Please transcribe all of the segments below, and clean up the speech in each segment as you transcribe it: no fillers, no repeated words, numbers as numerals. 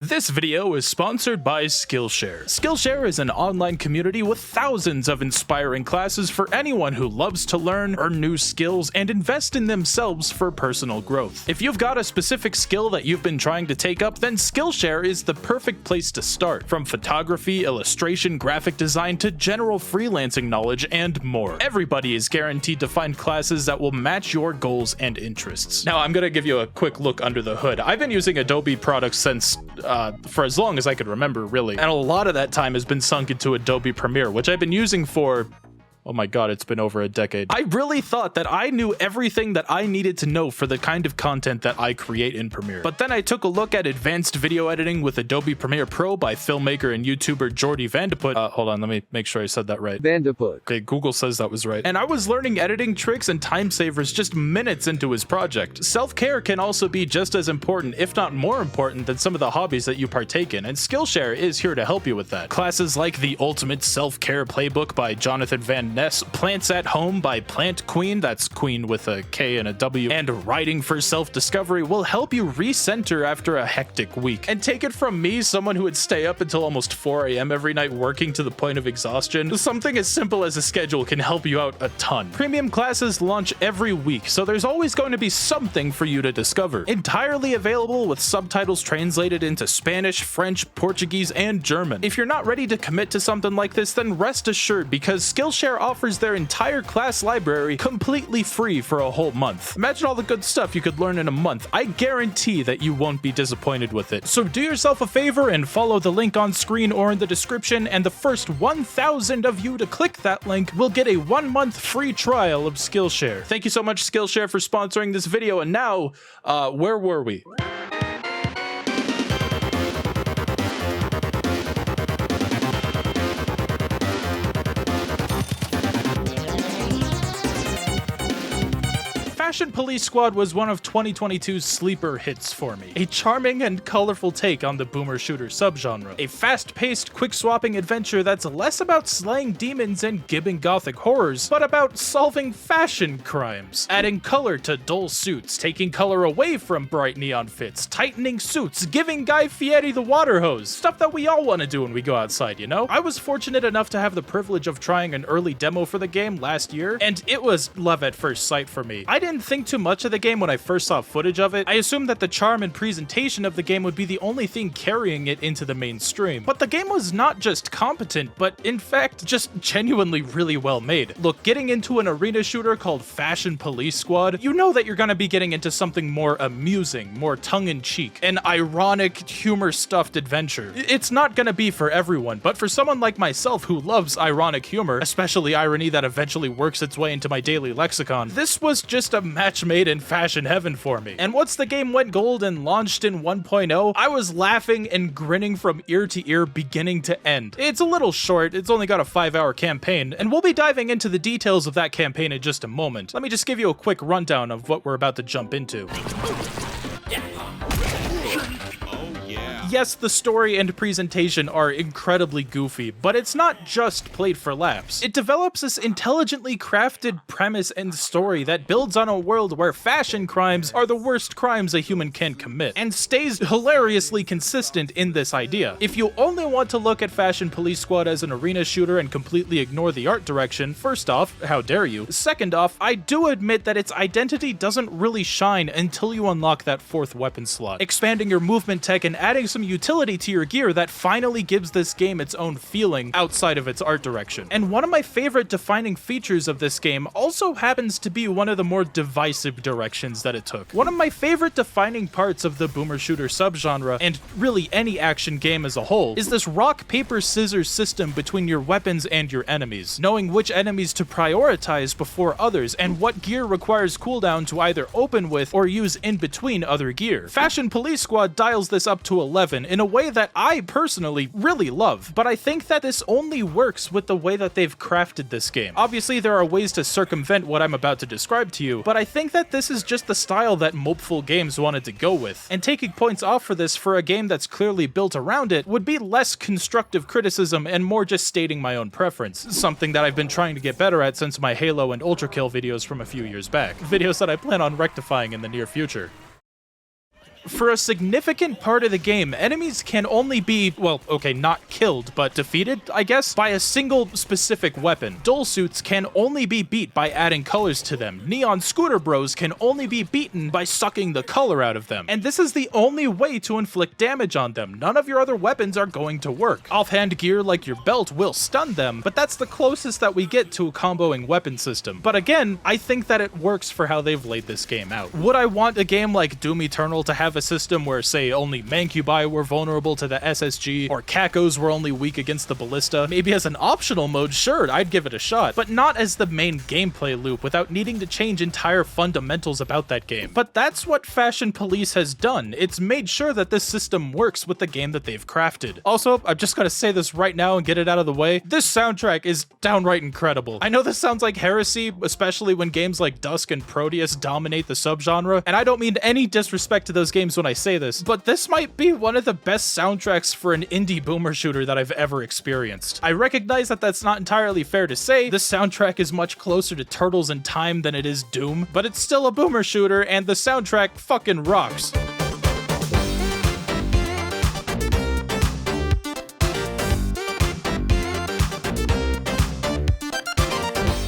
This video is sponsored by Skillshare. Skillshare is an online community with thousands of inspiring classes for anyone who loves to learn, earn new skills, and invest in themselves for personal growth. If you've got a specific skill that you've been trying to take up, then Skillshare is the perfect place to start. From photography, illustration, graphic design, to general freelancing knowledge, and more. Everybody is guaranteed to find classes that will match your goals and interests. Now, I'm gonna give you a quick look under the hood. I've been using Adobe products since for as long as I could remember, really. And a lot of that time has been sunk into Adobe Premiere, which I've been using for... oh my god, it's been over a decade. I really thought that I knew everything that I needed to know for the kind of content that I create in Premiere. But then I took a look at advanced video editing with Adobe Premiere Pro by filmmaker and YouTuber Jordy Vandeput. Hold on, let me make sure I said that right. Vandeput. Okay, Google says that was right. And I was learning editing tricks and time savers just minutes into his project. Self-care can also be just as important, if not more important, than some of the hobbies that you partake in, and Skillshare is here to help you with that. Classes like the Ultimate Self-Care Playbook by Jonathan Van Ness, Plants at Home by Plant Queen, that's Queen with a K and a W, and Writing for Self-Discovery will help you recenter after a hectic week. And take it from me, someone who would stay up until almost 4 AM every night working to the point of exhaustion, something as simple as a schedule can help you out a ton. Premium classes launch every week, so there's always going to be something for you to discover. Entirely available with subtitles translated into Spanish, French, Portuguese, and German. If you're not ready to commit to something like this, then rest assured, because Skillshare offers their entire class library completely free for a whole month. Imagine all the good stuff you could learn in a month. I guarantee that you won't be disappointed with it. So do yourself a favor and follow the link on screen or in the description, and the first 1,000 of you to click that link will get a 1-month free trial of Skillshare. Thank you so much, Skillshare, for sponsoring this video. And now, where were we? Fashion Police Squad was one of 2022's sleeper hits for me. A charming and colorful take on the Boomer Shooter subgenre. A fast-paced, quick-swapping adventure that's less about slaying demons and gibbing gothic horrors, but about solving fashion crimes. Adding color to dull suits, taking color away from bright neon fits, tightening suits, giving Guy Fieri the water hose. Stuff that we all want to do when we go outside, you know? I was fortunate enough to have the privilege of trying an early demo for the game last year, and it was love at first sight for me. I didn't think too much of the game when I first saw footage of it. I assumed that the charm and presentation of the game would be the only thing carrying it into the mainstream. But the game was not just competent, but in fact just genuinely really well made. Look, getting into an arena shooter called Fashion Police Squad, you know that you're gonna be getting into something more amusing, more tongue-in-cheek, an ironic, humor-stuffed adventure. It's not gonna be for everyone, but for someone like myself who loves ironic humor, especially irony that eventually works its way into my daily lexicon, this was just a match made in fashion heaven for me. And once the game went gold and launched in 1.0, I was laughing and grinning from ear to ear, beginning to end. It's a little short, it's only got a 5-hour campaign, and we'll be diving into the details of that campaign in just a moment. Let me just give you a quick rundown of what we're about to jump into. Yes, the story and presentation are incredibly goofy, but it's not just played for laughs. It develops this intelligently crafted premise and story that builds on a world where fashion crimes are the worst crimes a human can commit, and stays hilariously consistent in this idea. If you only want to look at Fashion Police Squad as an arena shooter and completely ignore the art direction, first off, how dare you? Second off, I do admit that its identity doesn't really shine until you unlock that 4th weapon slot, expanding your movement tech and adding some utility to your gear that finally gives this game its own feeling outside of its art direction. And one of my favorite defining features of this game also happens to be one of the more divisive directions that it took. One of my favorite defining parts of the Boomer Shooter subgenre, and really any action game as a whole, is this rock, paper, scissors system between your weapons and your enemies, knowing which enemies to prioritize before others, and what gear requires cooldown to either open with or use in between other gear. Fashion Police Squad dials this up to 11 in a way that I personally really love, but I think that this only works with the way that they've crafted this game. Obviously, there are ways to circumvent what I'm about to describe to you, but I think that this is just the style that Mopeful Games wanted to go with, and taking points off for this for a game that's clearly built around it would be less constructive criticism and more just stating my own preference, something that I've been trying to get better at since my Halo and Ultra Kill videos from a few years back, videos that I plan on rectifying in the near future. For a significant part of the game, enemies can only be, well, okay, not killed, but defeated, I guess, by a single specific weapon. Dull suits can only be beat by adding colors to them. Neon scooter bros can only be beaten by sucking the color out of them. And this is the only way to inflict damage on them. None of your other weapons are going to work. Offhand gear like your belt will stun them, but that's the closest that we get to a comboing weapon system. But again, I think that it works for how they've laid this game out. Would I want a game like Doom Eternal to have a system where, say, only Mancubi were vulnerable to the SSG, or Cacos were only weak against the Ballista? Maybe as an optional mode, sure, I'd give it a shot, but not as the main gameplay loop without needing to change entire fundamentals about that game. But that's what Fashion Police has done. It's made sure that this system works with the game that they've crafted. Also, I'm just gonna say this right now and get it out of the way. This soundtrack is downright incredible. I know this sounds like heresy, especially when games like Dusk and Proteus dominate the subgenre, and I don't mean any disrespect to those games when I say this, but this might be one of the best soundtracks for an indie boomer shooter that I've ever experienced. I recognize that that's not entirely fair to say. This soundtrack is much closer to Turtles in Time than it is Doom, but it's still a boomer shooter, and the soundtrack fucking rocks.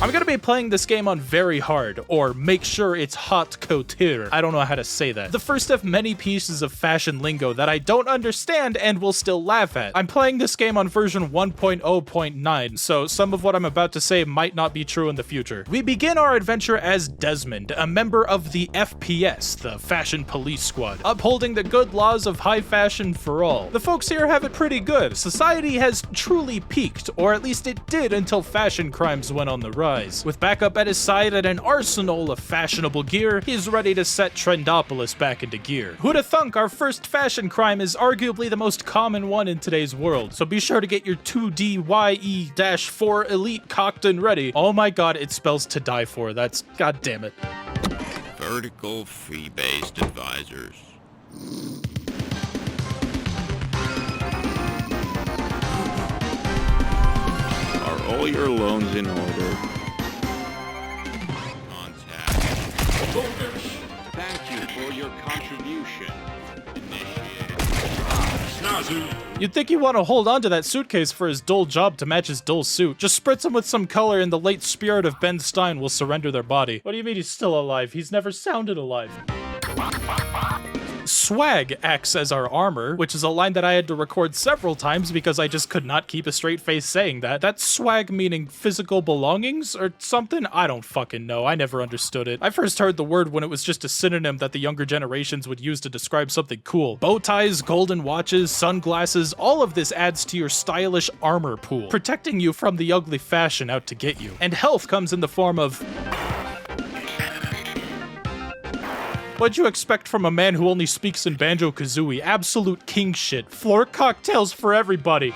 I'm gonna be playing this game on very hard, or make sure it's haute couture. I don't know how to say that. The first of many pieces of fashion lingo that I don't understand and will still laugh at. I'm playing this game on version 1.0.9, so some of what I'm about to say might not be true in the future. We begin our adventure as Desmond, a member of the FPS, the Fashion Police Squad, upholding the good laws of high fashion for all. The folks here have it pretty good. Society has truly peaked, or at least it did until fashion crimes went on the rise. With backup at his side and an arsenal of fashionable gear, he's ready to set Trendopolis back into gear. Who'da thunk our first fashion crime is arguably the most common one in today's world, so be sure to get your 2DYE-4 Elite cocked and ready. Oh my god, it spells to die for. That's goddamn it. Vertical fee-based advisors. Are all your loans in order? Thank you for your contribution. You'd think you want to hold on to that suitcase for his dull job to match his dull suit. Just spritz him with some color and the late spirit of Ben Stein will surrender their body. What do you mean he's still alive? He's never sounded alive. Swag acts as our armor, which is a line that I had to record several times because I just could not keep a straight face saying that. That's swag meaning physical belongings or something? I don't fucking know. I never understood it. I first heard the word when it was just a synonym that the younger generations would use to describe something cool. Bow ties, golden watches, sunglasses, all of this adds to your stylish armor pool, protecting you from the ugly fashion out to get you. And health comes in the form of... What'd you expect from a man who only speaks in Banjo-Kazooie? Absolute king shit. Floor cocktails for everybody.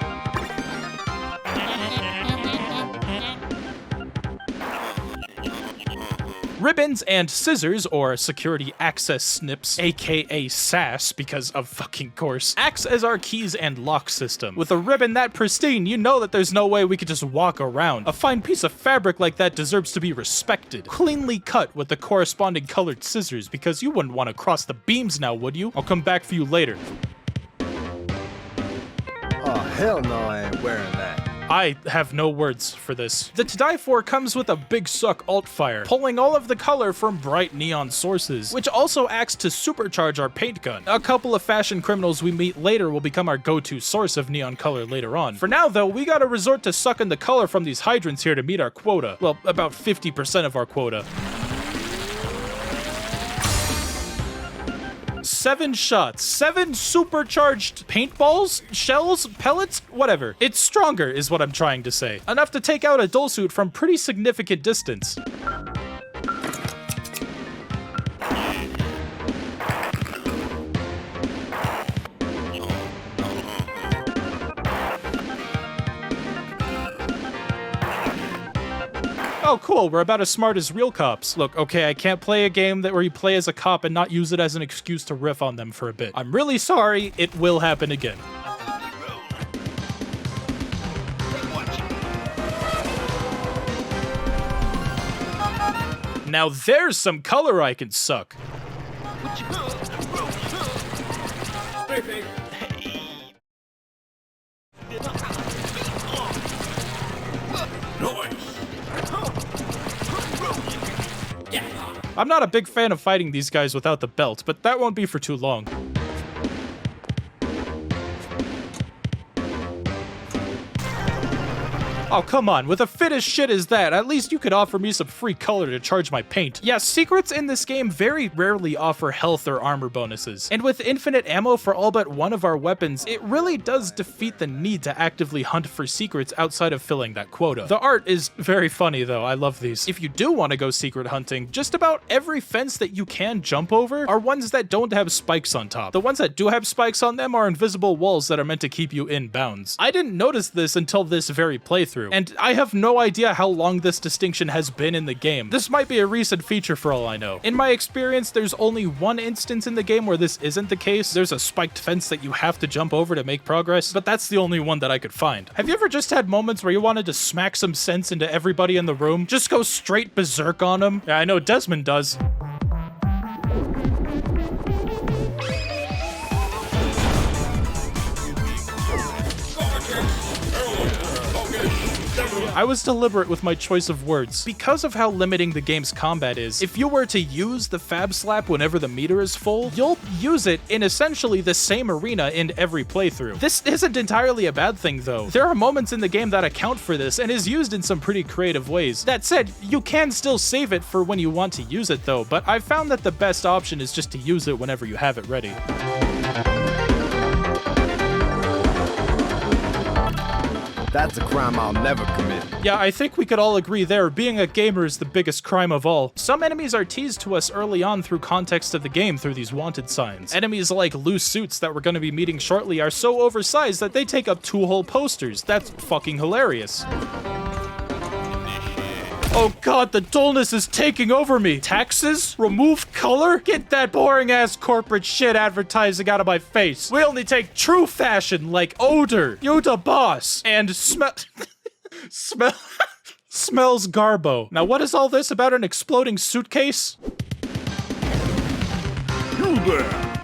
Ribbons and scissors, or security access snips, aka SAS, because of fucking course, acts as our keys and lock system. With a ribbon that pristine, you know that there's no way we could just walk around. A fine piece of fabric like that deserves to be respected. Cleanly cut with the corresponding colored scissors, because you wouldn't want to cross the beams now, would you? I'll come back for you later. Oh, hell no, I ain't wearing that. I have no words for this. The To Die For comes with a big suck alt fire, pulling all of the color from bright neon sources, which also acts to supercharge our paint gun. A couple of fashion criminals we meet later will become our go-to source of neon color later on. For now though, we gotta resort to sucking the color from these hydrants here to meet our quota. Well, about 50% of our quota. 7 shots, 7 supercharged paintballs, shells, pellets, whatever. It's stronger is what I'm trying to say. Enough to take out a dull suit from pretty significant distance. Oh, cool, we're about as smart as real cops. Look, okay, I can't play a game where you play as a cop and not use it as an excuse to riff on them for a bit. I'm really sorry, it will happen again. Now there's some color I can suck. I'm not a big fan of fighting these guys without the belt, but that won't be for too long. Oh, come on, with a fit as shit as that, at least you could offer me some free color to charge my paint. Yeah, secrets in this game very rarely offer health or armor bonuses. And with infinite ammo for all but one of our weapons, it really does defeat the need to actively hunt for secrets outside of filling that quota. The art is very funny though, I love these. If you do want to go secret hunting, just about every fence that you can jump over are ones that don't have spikes on top. The ones that do have spikes on them are invisible walls that are meant to keep you in bounds. I didn't notice this until this very playthrough. And I have no idea how long this distinction has been in the game. This might be a recent feature for all I know. In my experience, there's only one instance in the game where this isn't the case. There's a spiked fence that you have to jump over to make progress, but that's the only one that I could find. Have you ever just had moments where you wanted to smack some sense into everybody in the room? Just go straight berserk on them? Yeah, I know Desmond does. I was deliberate with my choice of words. Because of how limiting the game's combat is, if you were to use the Fab Slap whenever the meter is full, you'll use it in essentially the same arena in every playthrough. This isn't entirely a bad thing though. There are moments in the game that account for this and is used in some pretty creative ways. That said, you can still save it for when you want to use it though, but I've found that the best option is just to use it whenever you have it ready. That's a crime I'll never commit. Yeah, I think we could all agree there, being a gamer is the biggest crime of all. Some enemies are teased to us early on through context of the game through these wanted signs. Enemies like loose suits that we're going to be meeting shortly are so oversized that they take up 2 whole posters. That's fucking hilarious. Oh god, the dullness is taking over me. Taxes? Remove color? Get that boring ass corporate shit advertising out of my face. We only take true fashion like odor. You the boss. And smells garbo. Now what is all this about an exploding suitcase? You there!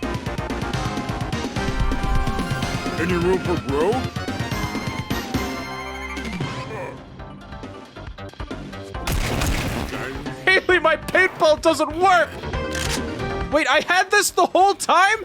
Any room for growth? Haley, my paintball doesn't work! Wait, I had this the whole time?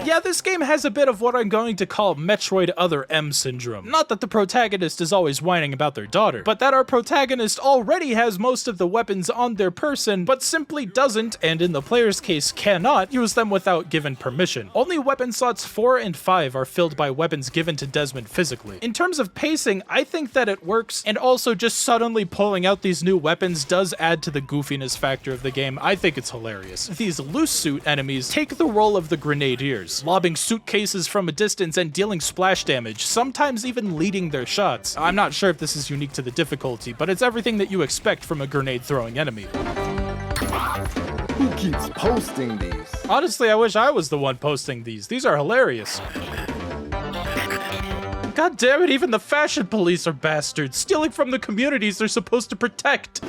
Yeah, this game has a bit of what I'm going to call Metroid Other M syndrome. Not that the protagonist is always whining about their daughter, but that our protagonist already has most of the weapons on their person, but simply doesn't, and in the player's case cannot, use them without given permission. Only weapon slots 4 and 5 are filled by weapons given to Desmond physically. In terms of pacing, I think that it works, and also just suddenly pulling out these new weapons does add to the goofiness factor of the game. I think it's hilarious. These loose suit enemies take the role of the grenadiers, lobbing suitcases from a distance and dealing splash damage, sometimes even leading their shots. I'm not sure if this is unique to the difficulty, but it's everything that you expect from a grenade-throwing enemy. Who keeps posting these? Honestly, I wish I was the one posting these. These are hilarious. God damn it, even the fashion police are bastards, stealing from the communities they're supposed to protect.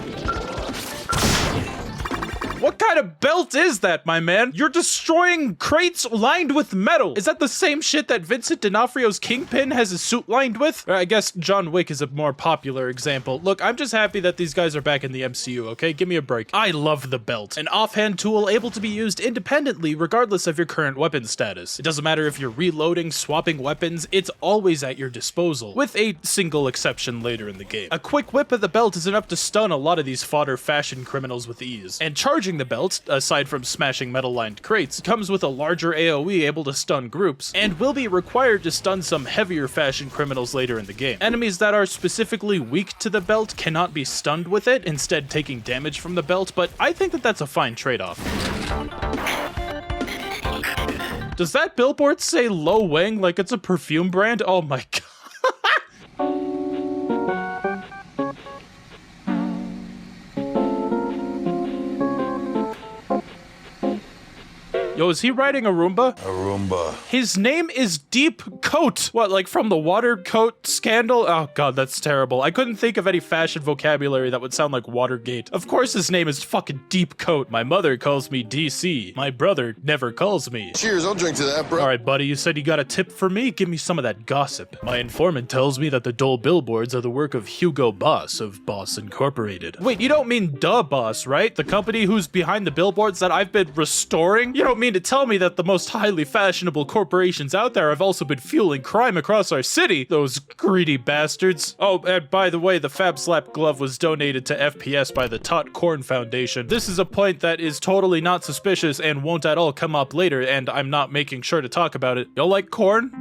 What kind of belt is that, my man? You're destroying crates lined with metal. Is that the same shit that Vincent D'Onofrio's Kingpin has his suit lined with? Or I guess John Wick is a more popular example. Look, I'm just happy that these guys are back in the MCU, okay? Give me a break. I love the belt. An offhand tool able to be used independently regardless of your current weapon status. It doesn't matter if you're reloading, swapping weapons, it's always at your disposal, with a single exception later in the game. A quick whip of the belt is enough to stun a lot of these fodder fashion criminals with ease. And charging the belt, aside from smashing metal-lined crates, comes with a larger AoE able to stun groups, and will be required to stun some heavier fashion criminals later in the game. Enemies that are specifically weak to the belt cannot be stunned with it, instead taking damage from the belt, but I think that that's a fine trade-off. Does that billboard say Lo Wang like it's a perfume brand? Oh my god. Yo, Hugo, is he riding a Roomba? A Roomba. His name is Deep Coat. What, like from the water coat scandal? Oh god, that's terrible. I couldn't think of any fashion vocabulary that would sound like Watergate. Of course his name is fucking Deep Coat. My mother calls me DC. My brother never calls me. Cheers, I'll drink to that, bro. Alright buddy, you said you got a tip for me? Give me some of that gossip. My informant tells me that the Dole billboards are the work of Hugo Boss of Boss Incorporated. Wait, you don't mean Da Boss, right? The company who's behind the billboards that I've been restoring? You don't mean to tell me that the most highly fashionable corporations out there have also been fueling crime across our city? Those greedy bastards. Oh, and by the way, the Fab Slap glove was donated to FPS by the Tot Corn Foundation. This is a point that is totally not suspicious and won't at all come up later, and I'm not making sure to talk about it. Y'all like corn?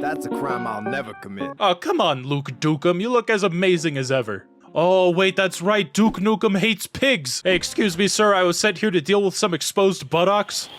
That's a crime I'll never commit. Oh, come on, Luke Dukem. You look as amazing as ever. Oh, wait, that's right. Duke Nukem hates pigs. Hey, excuse me, sir. I was sent here to deal with some exposed buttocks.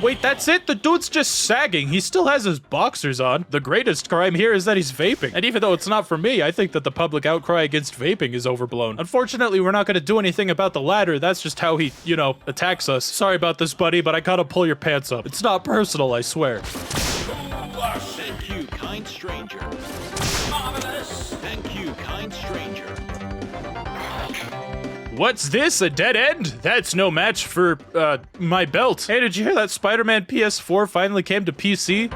Wait, that's it? The dude's just sagging. He still has his boxers on. The greatest crime here is that he's vaping. And even though it's not for me, I think that the public outcry against vaping is overblown. Unfortunately, we're not going to do anything about the latter. That's just how he, you know, attacks us. Sorry about this, buddy, but I gotta pull your pants up. It's not personal, I swear. Thank you, kind stranger. Marvelous. Thank you, kind stranger. What's this, a dead end? That's no match for, my belt. Hey, did you hear that Spider-Man PS4 finally came to PC?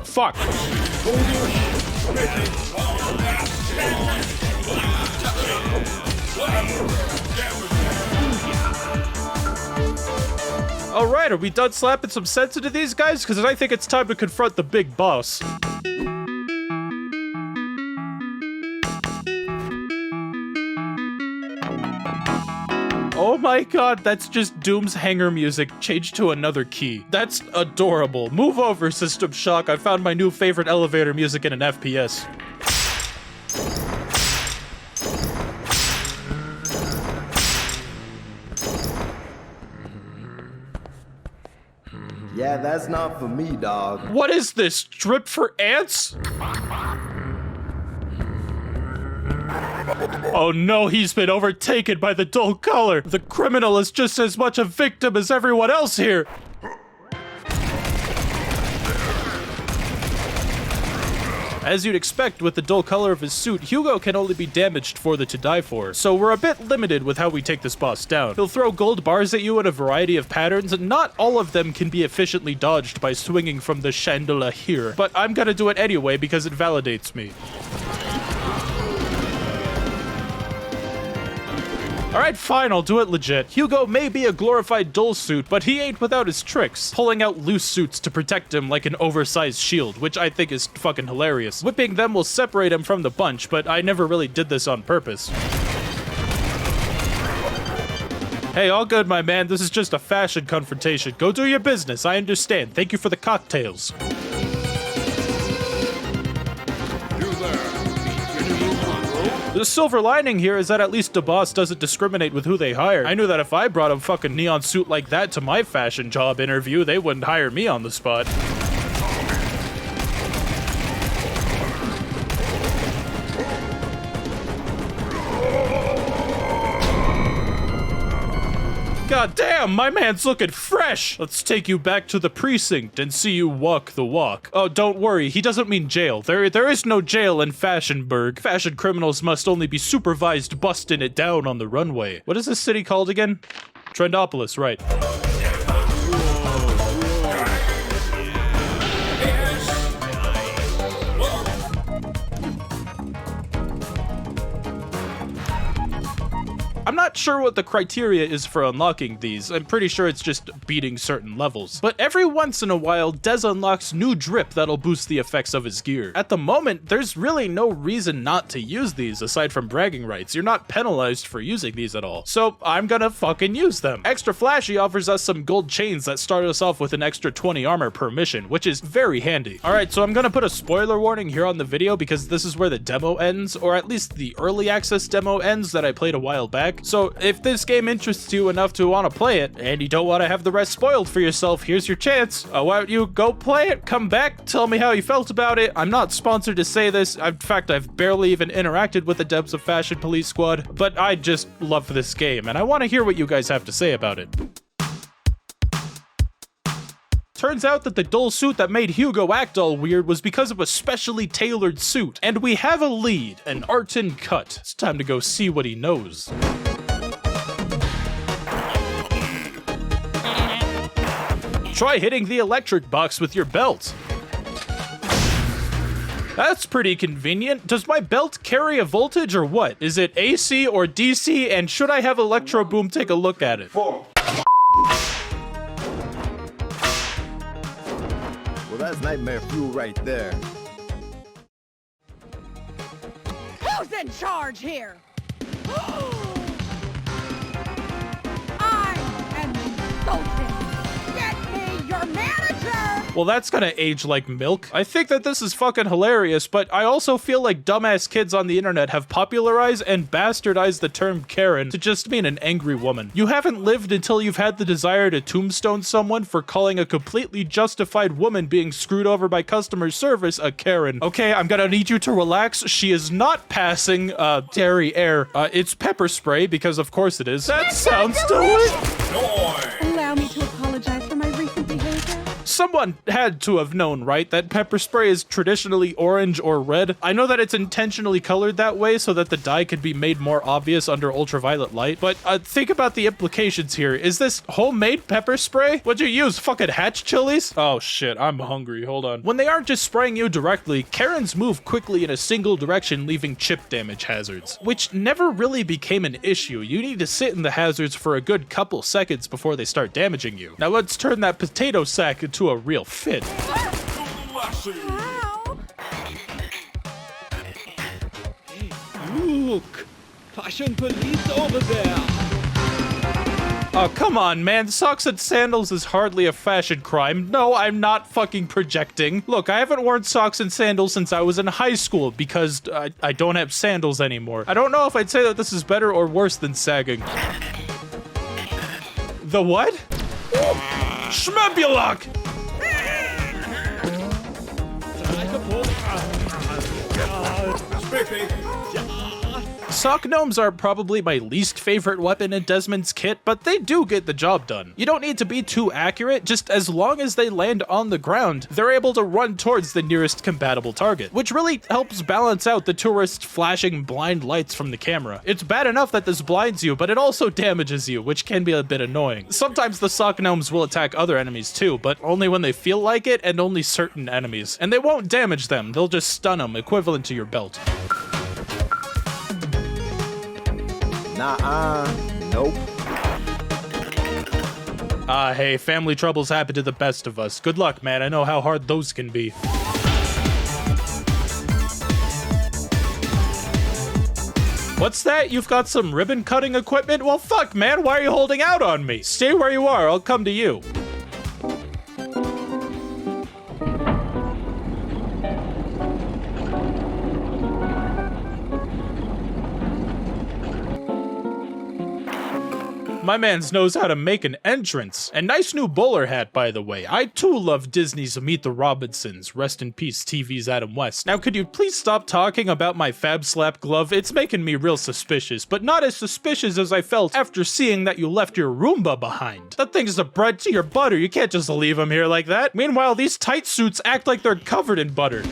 Fuck. Alright, are we done slapping some sense into these guys? Because I think it's time to confront the big boss. Oh my god, that's just Doom's hanger music changed to another key. That's adorable. Move over, System Shock. I found my new favorite elevator music in an FPS. Yeah, that's not for me, dog. What is this? Drip for ants? Oh no, he's been overtaken by the dull color. The criminal is just as much a victim as everyone else here. As you'd expect with the dull color of his suit, Hugo can only be damaged for the to die for, so we're a bit limited with how we take this boss down. He'll throw gold bars at you in a variety of patterns, and not all of them can be efficiently dodged by swinging from the chandelier, but I'm gonna do it anyway because it validates me. Alright, fine, I'll do it legit. Hugo may be a glorified dull suit, but he ain't without his tricks. Pulling out loose suits to protect him like an oversized shield, which I think is fucking hilarious. Whipping them will separate him from the bunch, but I never really did this on purpose. Hey, all good, my man. This is just a fashion confrontation. Go do your business. I understand. Thank you for the cocktails. The silver lining here is that at least the boss doesn't discriminate with who they hire. I knew that if I brought a fucking neon suit like that to my fashion job interview, they wouldn't hire me on the spot. God damn, my man's looking fresh! Let's take you back to the precinct and see you walk the walk. Oh, don't worry, he doesn't mean jail. There is no jail in Fashionburg. Fashion criminals must only be supervised busting it down on the runway. What is this city called again? Trendopolis, right. I'm not sure what the criteria is for unlocking these. I'm pretty sure it's just beating certain levels. But every once in a while, Dez unlocks new drip that'll boost the effects of his gear. At the moment, there's really no reason not to use these aside from bragging rights. You're not penalized for using these at all. So I'm gonna fucking use them. Extra Flashy offers us some gold chains that start us off with an extra 20 armor per mission, which is very handy. Alright, so I'm gonna put a spoiler warning here on the video because this is where the demo ends, or at least the early access demo ends that I played a while back. So if this game interests you enough to want to play it, and you don't want to have the rest spoiled for yourself, here's your chance. Why don't you go play it, come back, tell me how you felt about it. I'm not sponsored to say this. In fact, I've barely even interacted with the devs of Fashion Police Squad, but I just love this game, and I want to hear what you guys have to say about it. Turns out that the dull suit that made Hugo act all weird was because of a specially tailored suit. And we have a lead, an Arton cut. It's time to go see what he knows. Try hitting the electric box with your belt. That's pretty convenient. Does my belt carry a voltage or what? Is it AC or DC, and should I have Electro Boom take a look at it? Well, that's nightmare fuel right there. Who's in charge here? I am insulted. Get me your manager! Well, that's gonna age like milk. I think that this is fucking hilarious, but I also feel like dumbass kids on the internet have popularized and bastardized the term Karen to just mean an angry woman. You haven't lived until you've had the desire to tombstone someone for calling a completely justified woman being screwed over by customer service a Karen. Okay, I'm gonna need you to relax. She is not passing, dairy air. It's pepper spray, because of course it is. That sounds delicious! Allow me to apologize for my recent behavior. Someone had to have known, right, that pepper spray is traditionally orange or red. I know that it's intentionally colored that way so that the dye could be made more obvious under ultraviolet light, but think about the implications here. Is this homemade pepper spray? What'd you use, fucking Hatch chilies? Oh shit, I'm hungry, hold on. When they aren't just spraying you directly, Karens move quickly in a single direction, leaving chip damage hazards, which never really became an issue. You need to sit in the hazards for a good couple seconds before they start damaging you. Now let's turn that potato sack into a real fit. Wow. Look! Fashion police over there! Oh, come on, man. Socks and sandals is hardly a fashion crime. No, I'm not fucking projecting. Look, I haven't worn socks and sandals since I was in high school because I don't have sandals anymore. I don't know if I'd say that this is better or worse than sagging. The what? Schmebulok! Sock gnomes are probably my least favorite weapon in Desmond's kit, but they do get the job done. You don't need to be too accurate, just as long as they land on the ground, they're able to run towards the nearest compatible target, which really helps balance out the tourist's flashing blind lights from the camera. It's bad enough that this blinds you, but it also damages you, which can be a bit annoying. Sometimes the sock gnomes will attack other enemies too, but only when they feel like it and only certain enemies. And they won't damage them, they'll just stun them, equivalent to your belt. Nope. Hey, family troubles happen to the best of us. Good luck, man. I know how hard those can be. What's that? You've got some ribbon cutting equipment? Well, fuck, man. Why are you holding out on me? Stay where you are. I'll come to you. My mans knows how to make an entrance. And nice new bowler hat, by the way. I too love Disney's Meet the Robinsons. Rest in peace, TV's Adam West. Now, could you please stop talking about my Fab Slap glove? It's making me real suspicious, but not as suspicious as I felt after seeing that you left your Roomba behind. That thing's the bread to your butter. You can't just leave him here like that. Meanwhile, these tight suits act like they're covered in butter.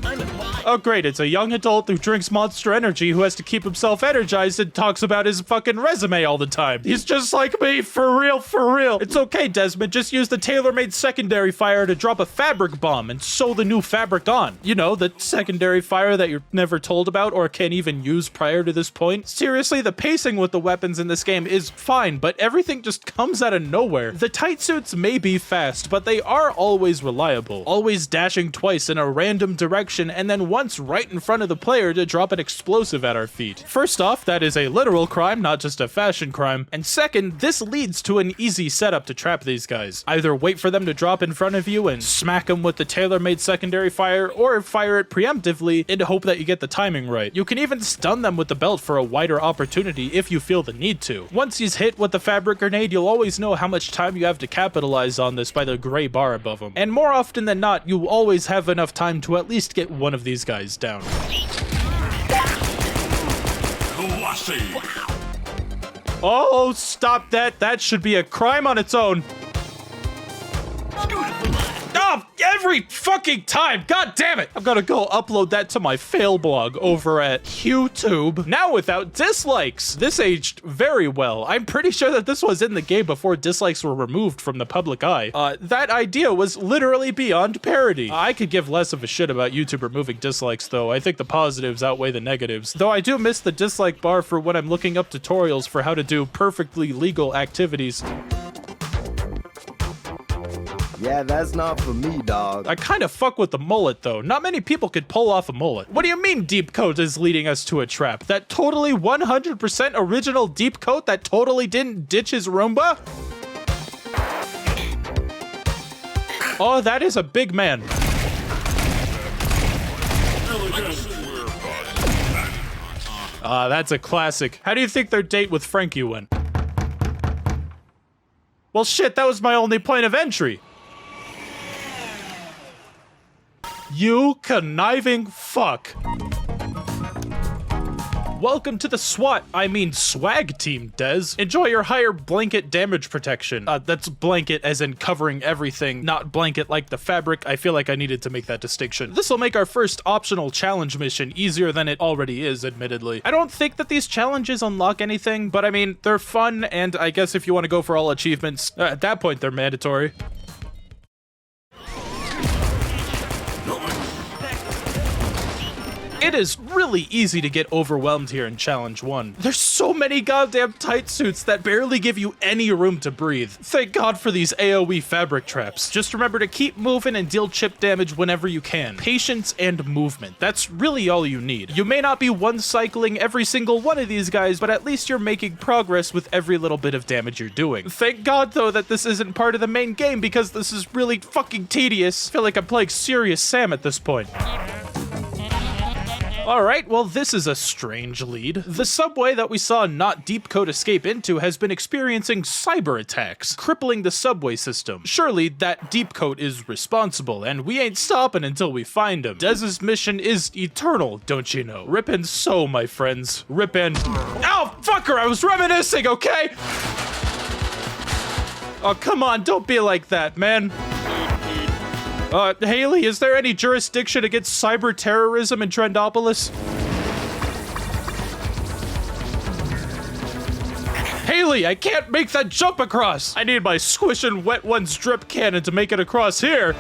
I'm a Oh great, it's a young adult who drinks Monster Energy who has to keep himself energized and talks about his fucking resume all the time. He's just like me, for real, for real. It's okay, Desmond, just use the tailor-made secondary fire to drop a fabric bomb and sew the new fabric on. You know, the secondary fire that you're never told about or can't even use prior to this point. Seriously, the pacing with the weapons in this game is fine, but everything just comes out of nowhere. The tight suits may be fast, but they are always reliable, always dashing twice in a random direction and then once right in front of the player to drop an explosive at our feet. First off, that is a literal crime, not just a fashion crime. And second, this leads to an easy setup to trap these guys. Either wait for them to drop in front of you and smack them with the tailor-made secondary fire, or fire it preemptively in the hope that you get the timing right. You can even stun them with the belt for a wider opportunity if you feel the need to. Once he's hit with the fabric grenade, you'll always know how much time you have to capitalize on this by the gray bar above him. And more often than not, you always have enough time to at least get one of these guys down. Oh, stop that. That should be a crime on its own. Oh, every fucking time. God damn it. I'm gonna go upload that to my fail blog over at YouTube. Now without dislikes. This aged very well. I'm pretty sure that this was in the game before dislikes were removed from the public eye. That idea was literally beyond parody. I could give less of a shit about YouTube removing dislikes though. I think the positives outweigh the negatives. Though I do miss the dislike bar for when I'm looking up tutorials for how to do perfectly legal activities. Yeah, that's not for me, dog. I kind of fuck with the mullet, though. Not many people could pull off a mullet. What do you mean deep coat is leading us to a trap? That totally 100% original deep coat that totally didn't ditch his Roomba? Oh, that is a big man. That's a classic. How do you think their date with Frankie went? Well, shit, that was my only point of entry. You conniving fuck. Welcome to the swag team, Des. Enjoy your higher blanket damage protection. That's blanket as in covering everything, not blanket like the fabric. I feel like I needed to make that distinction. This will make our first optional challenge mission easier than it already is, admittedly. I don't think that these challenges unlock anything, but I mean, they're fun, and I guess if you want to go for all achievements, at that point, they're mandatory. It is really easy to get overwhelmed here in Challenge 1. There's so many goddamn tight suits that barely give you any room to breathe. Thank God for these AoE fabric traps. Just remember to keep moving and deal chip damage whenever you can. Patience and movement. That's really all you need. You may not be one-cycling every single one of these guys, but at least you're making progress with every little bit of damage you're doing. Thank God, though, that this isn't part of the main game because this is really fucking tedious. I feel like I'm playing Serious Sam at this point. Alright, well this is a strange lead. The subway that we saw Not Deep Coat escape into has been experiencing cyber attacks, crippling the subway system. Surely that Deep Coat is responsible, and we ain't stopping until we find him. Dez's mission is eternal, don't you know? Rip and sew, my friends. Rip and... Ow, fucker, I was reminiscing, okay? Oh, come on, don't be like that, man. Haley, is there any jurisdiction against cyber terrorism in Trendopolis? Haley, I can't make that jump across! I need my Squish and Wet Ones drip cannon to make it across here.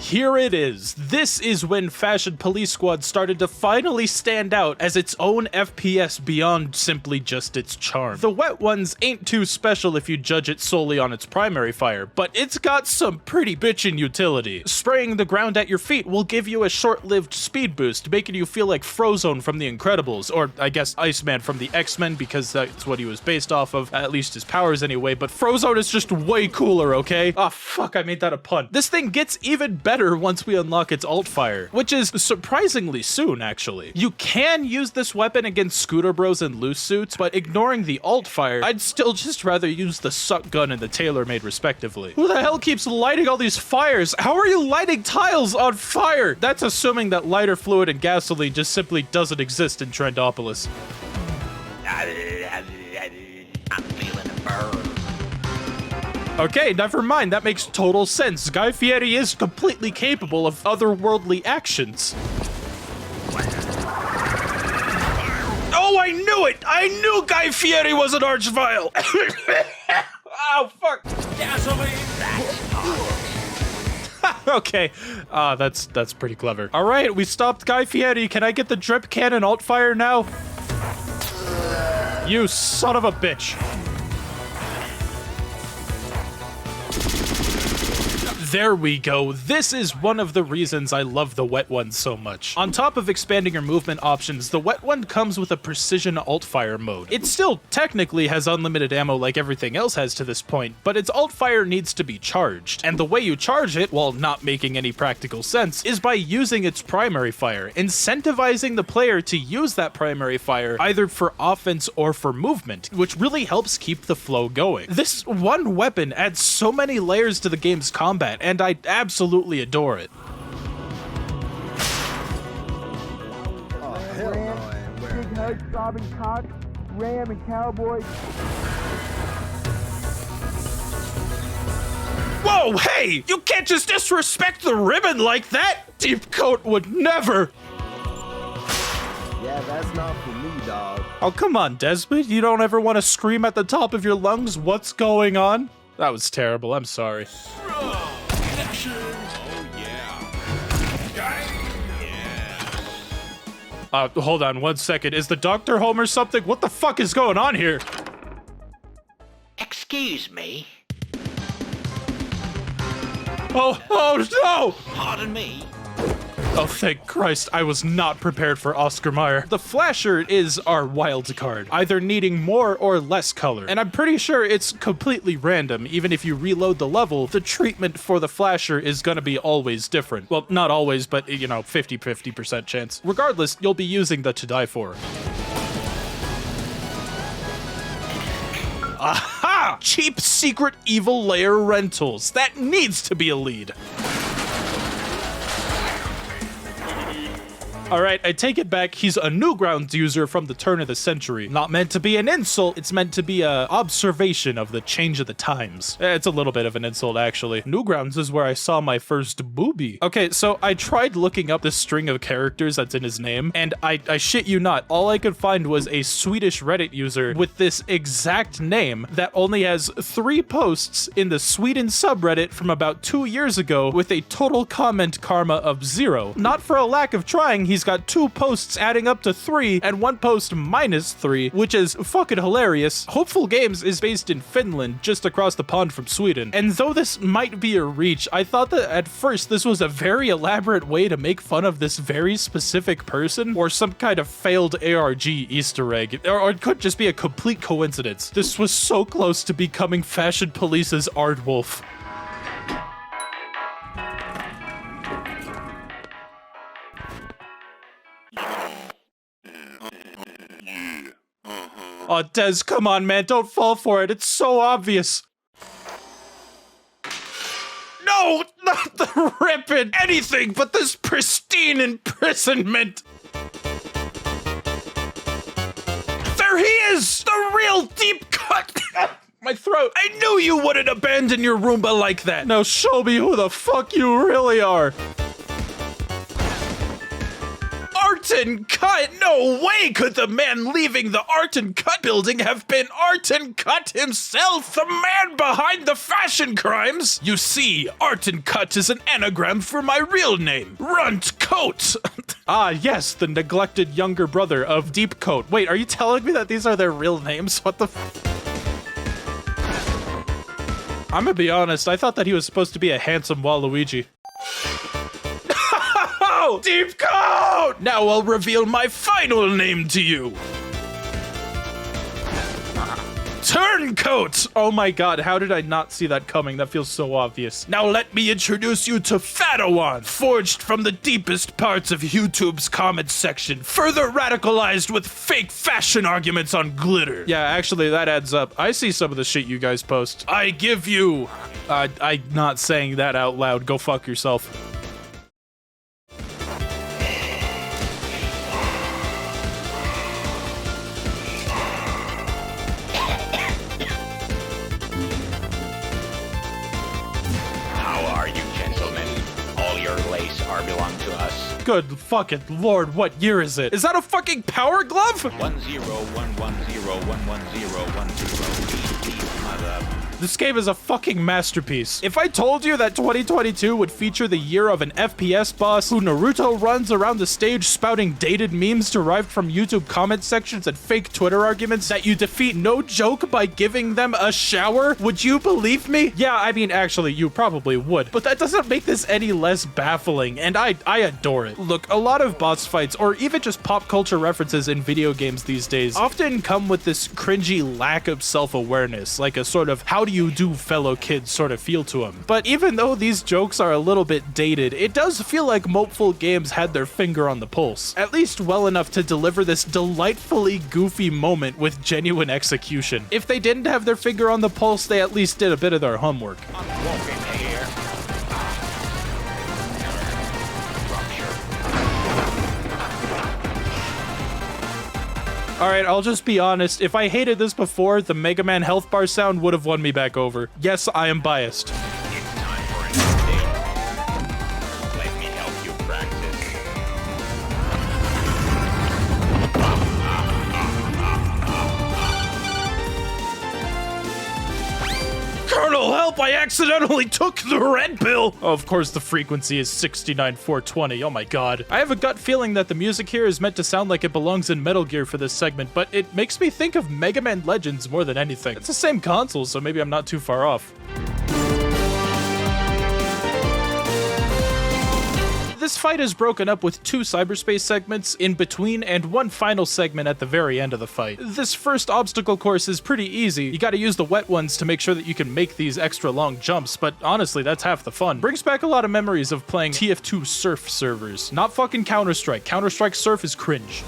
Here it is. This is when Fashion Police Squad started to finally stand out as its own FPS beyond simply just its charm. The Wet Ones ain't too special if you judge it solely on its primary fire, but it's got some pretty bitchin' utility. Spraying the ground at your feet will give you a short-lived speed boost, making you feel like Frozone from The Incredibles, or I guess Iceman from the X-Men because that's what he was based off of, at least his powers anyway, but Frozone is just way cooler, okay? Oh fuck, I made that a pun. This thing gets even better once we unlock its alt fire, which is surprisingly soon, actually. You can use this weapon against Scooter Bros and loose suits, but ignoring the alt fire, I'd still just rather use the suck gun and the tailor-made respectively. Who the hell keeps lighting all these fires? How are you lighting tiles on fire? That's assuming that lighter fluid and gasoline just simply doesn't exist in Trendopolis. I'm feeling a burn. Okay, never mind. That makes total sense. Guy Fieri is completely capable of otherworldly actions. Oh, I knew it! I knew Guy Fieri was an archvile! Oh, fuck! Okay, that's pretty clever. All right, we stopped Guy Fieri. Can I get the drip cannon alt fire now? You son of a bitch. There we go. This is one of the reasons I love the Wet One so much. On top of expanding your movement options, the Wet One comes with a precision alt-fire mode. It still technically has unlimited ammo like everything else has to this point, but its alt-fire needs to be charged. And the way you charge it, while not making any practical sense, is by using its primary fire, incentivizing the player to use that primary fire either for offense or for movement, which really helps keep the flow going. This one weapon adds so many layers to the game's combat, and I absolutely adore it. Oh, hell no, I ain't wearing that. Robbing cock, Ram and Cowboy. Whoa, hey! You can't just disrespect the ribbon like that! Deep Coat would never! Yeah, that's not for me, dog. Oh, come on, Desmond. You don't ever want to scream at the top of your lungs, "What's going on?" That was terrible. I'm sorry. Hold on 1 second. Is the doctor home or something? What the fuck is going on here? Excuse me. Oh no! Pardon me. Oh, thank Christ, I was not prepared for Oscar Mayer. The Flasher is our wild card, either needing more or less color. And I'm pretty sure it's completely random. Even if you reload the level, the treatment for the Flasher is gonna be always different. Well, not always, but, you know, 50% chance. Regardless, you'll be using the To Die For. Aha! Cheap secret evil layer rentals. That needs to be a lead. Alright, I take it back, he's a Newgrounds user from the turn of the century. Not meant to be an insult, it's meant to be a observation of the change of the times. It's a little bit of an insult, actually. Newgrounds is where I saw my first boobie. Okay, so I tried looking up the string of characters that's in his name, and I shit you not, all I could find was a Swedish Reddit user with this exact name that only has 3 posts in the Sweden subreddit from about 2 years ago with a total comment karma of 0. Not for a lack of trying, he's got 2 posts adding up to 3 and 1 post minus 3, which is fucking hilarious. Mopeful Games is based in Finland, just across the pond from Sweden. And though this might be a reach, I thought that at first this was a very elaborate way to make fun of this very specific person, or some kind of failed ARG Easter egg, or it could just be a complete coincidence. This was so close to becoming Fashion Police's Art Wolf. Oh, Des, come on, man. Don't fall for it. It's so obvious. No, not the ribbon. Anything but this pristine imprisonment. There he is, the real deep cut. My throat. I knew you wouldn't abandon your Roomba like that. Now show me who the fuck you really are. Art and Cut? No way could the man leaving the Art and Cut building have been Art and Cut himself, the man behind the fashion crimes. You see, Art and Cut is an anagram for my real name, Runt Coat. Ah, yes, the neglected younger brother of Deep Coat. Wait, are you telling me that these are their real names? What the I'm gonna be honest, I thought that he was supposed to be a handsome Waluigi. Deep Coat! Now I'll reveal my final name to you. Turncoat! Oh my god, how did I not see that coming? That feels so obvious. Now let me introduce you to Fadawan, forged from the deepest parts of YouTube's comments section, further radicalized with fake fashion arguments on glitter. Yeah, actually, that adds up. I see some of the shit you guys post. I give you... I'm not saying that out loud. Go fuck yourself. place are belong to us. Good fucking lord, what year is it? Is that a fucking power glove? 10110110110. Mother. This game is a fucking masterpiece. If I told you that 2022 would feature the year of an FPS boss who Naruto runs around the stage spouting dated memes derived from YouTube comment sections and fake Twitter arguments that you defeat no joke by giving them a shower, would you believe me? Yeah, I mean, actually, you probably would. But that doesn't make this any less baffling, and I adore it. Look, a lot of boss fights, or even just pop culture references in video games these days, often come with this cringy lack of self-awareness, like a sort of, how do you do, fellow kids sort of feel to them. But even though these jokes are a little bit dated, it does feel like Mopeful Games had their finger on the pulse, at least well enough to deliver this delightfully goofy moment with genuine execution. If they didn't have their finger on the pulse, they at least did a bit of their homework. I'm walking here. Alright, I'll just be honest, if I hated this before, the Mega Man health bar sound would have won me back over. Yes, I am biased. It's time for an update. Let me help you practice. Colonel, help! I accidentally took the red pill! Oh, of course, the frequency is 69,420. Oh my god. I have a gut feeling that the music here is meant to sound like it belongs in Metal Gear for this segment, but it makes me think of Mega Man Legends more than anything. It's the same console, so maybe I'm not too far off. This fight is broken up with 2 cyberspace segments in between and one final segment at the very end of the fight. This first obstacle course is pretty easy. You gotta use the wet ones to make sure that you can make these extra long jumps, but honestly, that's half the fun. Brings back a lot of memories of playing TF2 Surf servers. Not fucking Counter-Strike. Counter-Strike Surf is cringe.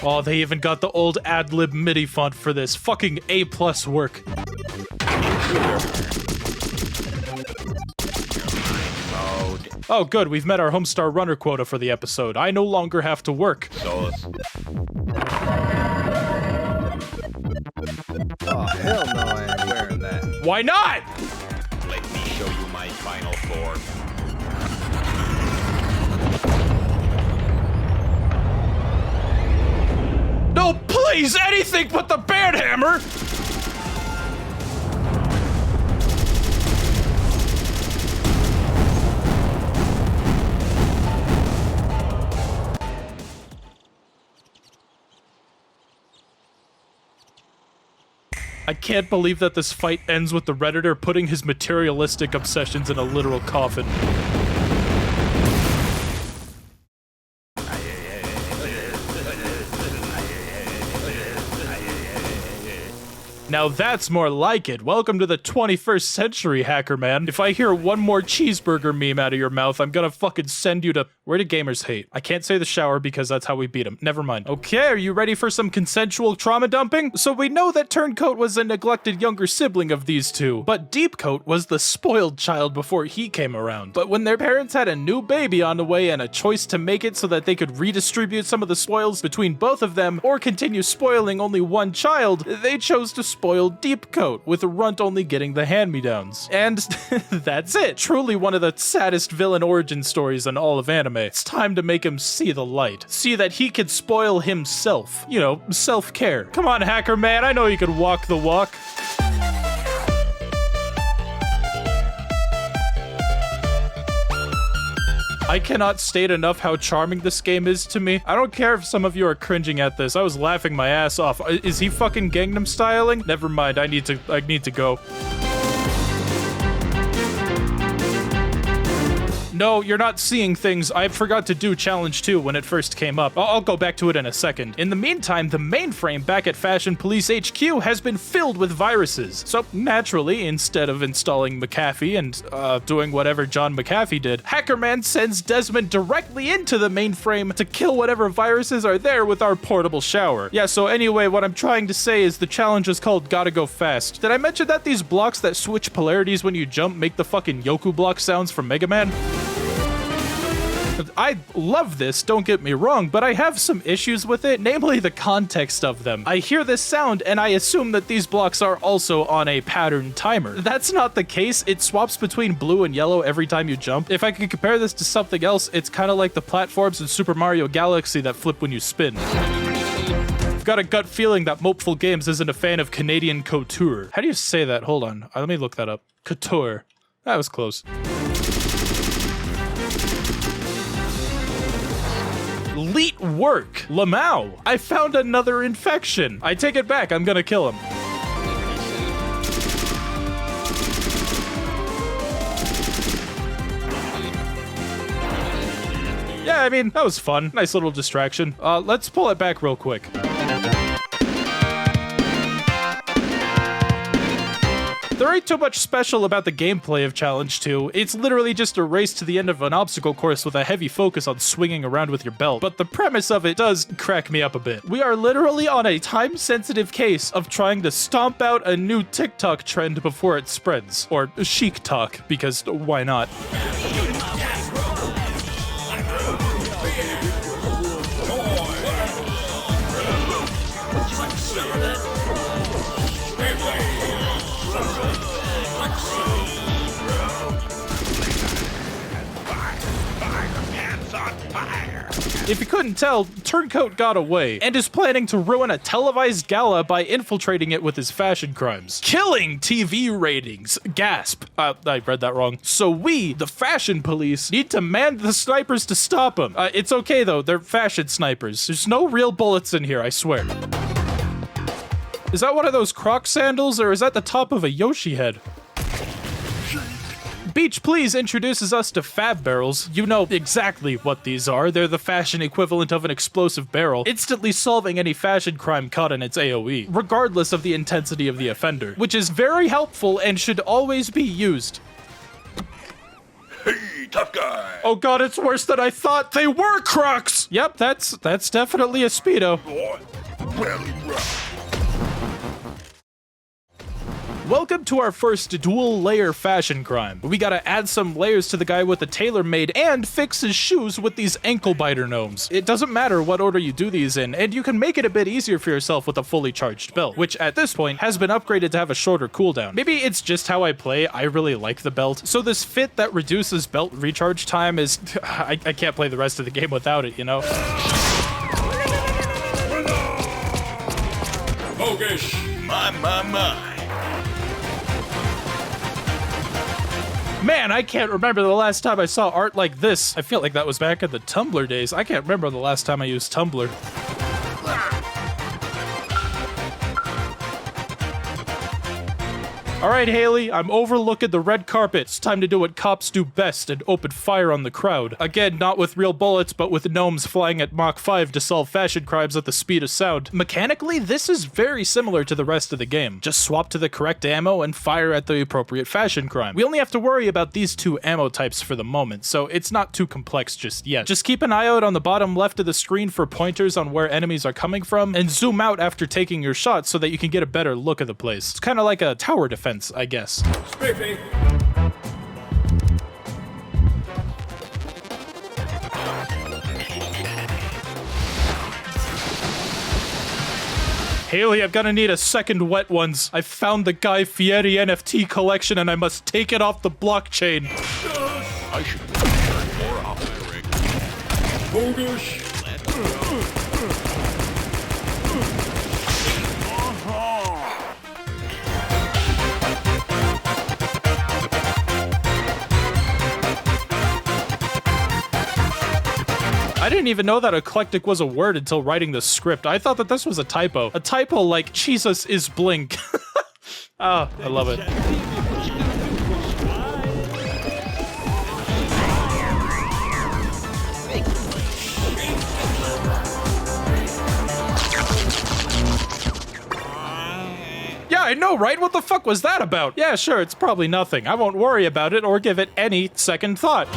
Oh, they even got the old ad-lib MIDI font for this. Fucking A+ work. Oh, good. We've met our Homestar Runner quota for the episode. I no longer have to work. Oh, hell no, I ain't wearing that. Why not? Let me show you my final form. No, please, anything but the band hammer! I can't believe that this fight ends with the Redditor putting his materialistic obsessions in a literal coffin. Now that's more like it. Welcome to the 21st century, hacker man. If I hear one more cheeseburger meme out of your mouth, I'm gonna fucking send you to... Where do gamers hate? I can't say the shower because that's how we beat them. Never mind. Okay, are you ready for some consensual trauma dumping? So we know that Turncoat was a neglected younger sibling of these two, but Deepcoat was the spoiled child before he came around. But when their parents had a new baby on the way and a choice to make it so that they could redistribute some of the spoils between both of them or continue spoiling only one child, they chose to spoil Deepcoat, with Runt only getting the hand-me-downs. And that's it. Truly one of the saddest villain origin stories in all of anime. It's time to make him see the light. See that he could spoil himself. You know, self-care. Come on, hacker man, I know you could walk the walk. I cannot state enough how charming this game is to me. I don't care if some of you are cringing at this. I was laughing my ass off. Is he fucking Gangnam styling? Never mind. I need to go. No, you're not seeing things. I forgot to do Challenge 2 when it first came up. I'll go back to it in a second. In the meantime, the mainframe back at Fashion Police HQ has been filled with viruses. So naturally, instead of installing McAfee and doing whatever John McAfee did, Hackerman sends Desmond directly into the mainframe to kill whatever viruses are there with our portable shower. Yeah, so anyway, what I'm trying to say is the challenge is called Gotta Go Fast. Did I mention that these blocks that switch polarities when you jump make the fucking Yoku block sounds from Mega Man? I love this, don't get me wrong, but I have some issues with it, namely the context of them. I hear this sound and I assume that these blocks are also on a pattern timer. That's not the case. It swaps between blue and yellow every time you jump. If I could compare this to something else, it's kind of like the platforms in Super Mario Galaxy that flip when you spin. I've got a gut feeling that Mopeful Games isn't a fan of Canadian couture. How do you say that? Hold on. Let me look that up. Couture. That was close. Elite work! Lamau! I found another infection! I take it back, I'm gonna kill him. Yeah, I mean, that was fun. Nice little distraction. Let's pull it back real quick. There ain't too much special about the gameplay of Challenge 2. It's literally just a race to the end of an obstacle course with a heavy focus on swinging around with your belt, but the premise of it does crack me up a bit. We are literally on a time-sensitive case of trying to stomp out a new TikTok trend before it spreads. Or chic talk, because why not? If you couldn't tell, Turncoat got away, and is planning to ruin a televised gala by infiltrating it with his fashion crimes. Killing TV ratings! Gasp. I read that wrong. So we, the fashion police, need to man the snipers to stop him. It's okay though, they're fashion snipers. There's no real bullets in here, I swear. Is that one of those Croc sandals, or is that the top of a Yoshi head? Beach Please introduces us to fab barrels. You know exactly what these are. They're the fashion equivalent of an explosive barrel, instantly solving any fashion crime caught in its AoE, regardless of the intensity of the offender, which is very helpful and should always be used. Hey, tough guy! Oh god, it's worse than I thought! They were Crocs! Yep, that's definitely a Speedo. Really rough. Welcome to our first dual layer fashion crime. We gotta add some layers to the guy with the tailor-made and fix his shoes with these ankle biter gnomes. It doesn't matter what order you do these in, and you can make it a bit easier for yourself with a fully charged belt, which at this point has been upgraded to have a shorter cooldown. Maybe it's just how I play, I really like the belt. So this fit that reduces belt recharge time is... I can't play the rest of the game without it, you know? Bogish! My. Man, I can't remember the last time I saw art like this. I feel like that was back in the Tumblr days. I can't remember the last time I used Tumblr. Alright, Haley, I'm overlooking the red carpet. It's time to do what cops do best and open fire on the crowd. Again, not with real bullets, but with gnomes flying at Mach 5 to solve fashion crimes at the speed of sound. Mechanically, this is very similar to the rest of the game. Just swap to the correct ammo and fire at the appropriate fashion crime. We only have to worry about these two ammo types for the moment, so it's not too complex just yet. Just keep an eye out on the bottom left of the screen for pointers on where enemies are coming from, and zoom out after taking your shot so that you can get a better look of the place. It's kind of like a tower defense, I guess. Spiffy! Haley, I'm gonna need a second wet ones. I found the Guy Fieri NFT collection and I must take it off the blockchain. I should learn more off the rig. Bogish! I didn't even know that eclectic was a word until writing the script. I thought that this was a typo. A typo like Jesus is Blink. Oh, I love it. know, right? What the fuck was that about? Yeah, sure, it's probably nothing. I won't worry about it or give it any second thought.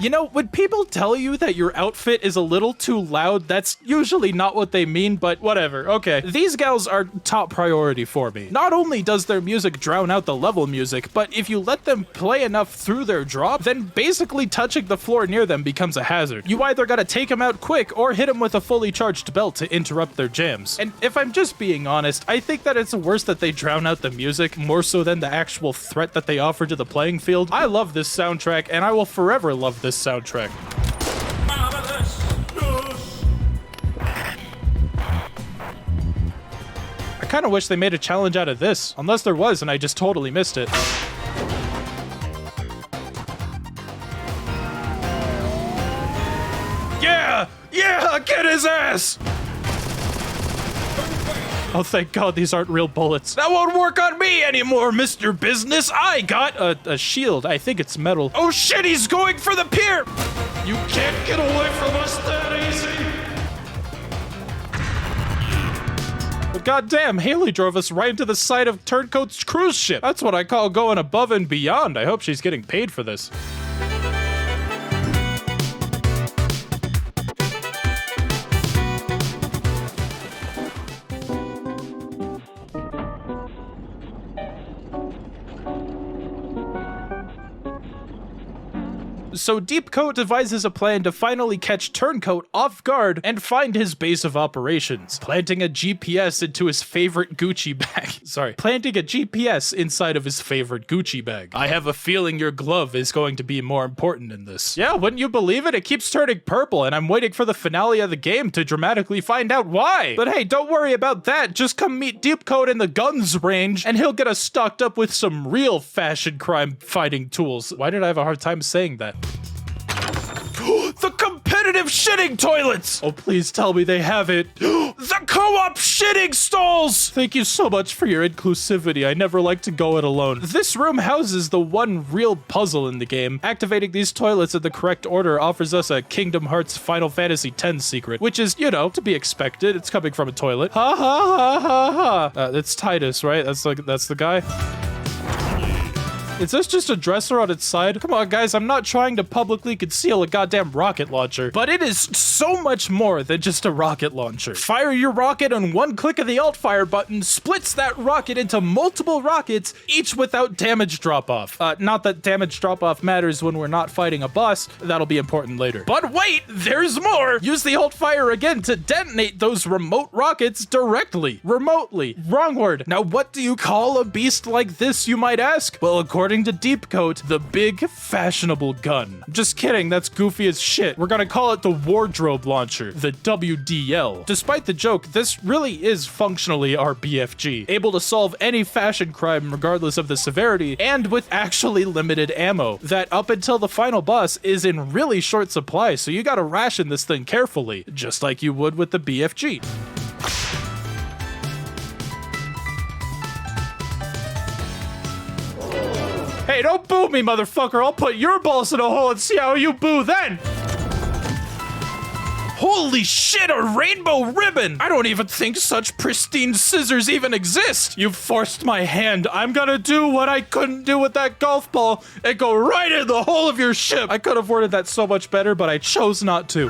You know, when people tell you that your outfit is a little too loud, that's usually not what they mean, but whatever. Okay, these gals are top priority for me. Not only does their music drown out the level music, but if you let them play enough through their drop, then basically touching the floor near them becomes a hazard. You either gotta take them out quick or hit them with a fully charged belt to interrupt their jams. And if I'm just being honest, I think that it's worse that they drown out the music more so than the actual threat that they offer to the playing field. I love this soundtrack, and I will forever love this soundtrack. I kind of wish they made a challenge out of this, unless there was and I just totally missed it. Yeah! Yeah! Get his ass! Oh, thank God these aren't real bullets. That won't work on me anymore, Mr. Business. I got a shield. I think it's metal. Oh shit, he's going for the pier! You can't get away from us that easy! But goddamn, Haley drove us right into the side of Turncoat's cruise ship. That's what I call going above and beyond. I hope she's getting paid for this. So Deepcoat devises a plan to finally catch Turncoat off guard and find his base of operations, planting a GPS into his favorite Gucci bag. Planting a GPS inside of his favorite Gucci bag. I have a feeling your glove is going to be more important in this. Yeah, wouldn't you believe it? It keeps turning purple, and I'm waiting for the finale of the game to dramatically find out why. But hey, don't worry about that. Just come meet Deepcoat in the guns range, and he'll get us stocked up with some real fashion crime fighting tools. Why did I have a hard time saying that? The competitive shitting toilets! Oh, please tell me they have it. The co-op shitting stalls! Thank you so much for your inclusivity. I never like to go it alone. This room houses the one real puzzle in the game. Activating these toilets in the correct order offers us a Kingdom Hearts Final Fantasy X secret, which is, you know, to be expected. It's coming from a toilet. Ha ha ha ha ha. It's Titus, right? That's the guy. Is this just a dresser on its side? Come on, guys, I'm not trying to publicly conceal a goddamn rocket launcher, but it is so much more than just a rocket launcher. Fire your rocket and one click of the alt fire button splits that rocket into multiple rockets, each without damage drop-off. Not that damage drop-off matters when we're not fighting a boss. That'll be important later. But wait, there's more! Use the alt fire again to detonate those remote rockets directly. Remotely. Wrong word. Now, what do you call a beast like this, you might ask? Well, according to Deepcoat, the big fashionable gun. Just kidding, that's goofy as shit. We're gonna call it the wardrobe launcher, the WDL. Despite the joke, this really is functionally our BFG, able to solve any fashion crime regardless of the severity, and with actually limited ammo, that up until the final boss is in really short supply, so you gotta ration this thing carefully, just like you would with the BFG. Hey, don't boo me, motherfucker. I'll put your balls in a hole and see how you boo then. Holy shit, a rainbow ribbon! I don't even think such pristine scissors even exist. You've forced my hand. I'm gonna do what I couldn't do with that golf ball and go right in the hole of your ship. I could have worded that so much better, but I chose not to.